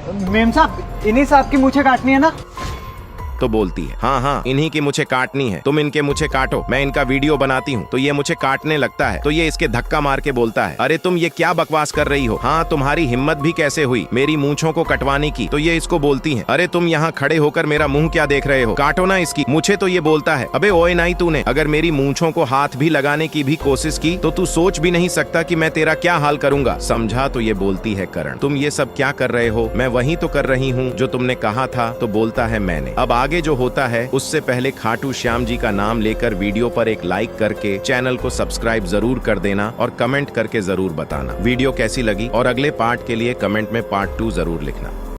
Ma'am साहब, इन्हीं साहब की मूछें काटनी है ना? तो बोलती है हाँ हाँ इन्हीं की मुझे काटनी है, तुम इनके मुझे काटो। मैं इनका वीडियो बनाती हूँ तो ये मुझे काटने लगता है, तो ये इसके धक्का मार के बोलता है अरे तुम ये क्या बकवास कर रही हो, हाँ तुम्हारी हिम्मत भी कैसे हुई मेरी मूंछों को कटवाने की। तो ये इसको बोलती है अरे तुम यहाँ खड़े होकर मेरा मुंह क्या देख रहे हो, काटो ना इसकी मुझे। तो ये बोलता है अबे ओए नहीं, तूने अगर मेरी मूंछों को हाथ भी लगाने की भी कोशिश की तो तू सोच भी नहीं सकता कि मैं तेरा क्या हाल करूंगा, समझा। तो ये बोलती है करण तुम ये सब क्या कर रहे हो, मैं वही तो कर रही हूँ जो तुमने कहा था। तो बोलता है मैंने। अब आगे जो होता है उससे पहले खाटू श्याम जी का नाम लेकर वीडियो पर एक लाइक करके चैनल को सब्सक्राइब जरूर कर देना और कमेंट करके जरूर बताना वीडियो कैसी लगी, और अगले पार्ट के लिए कमेंट में पार्ट 2 जरूर लिखना।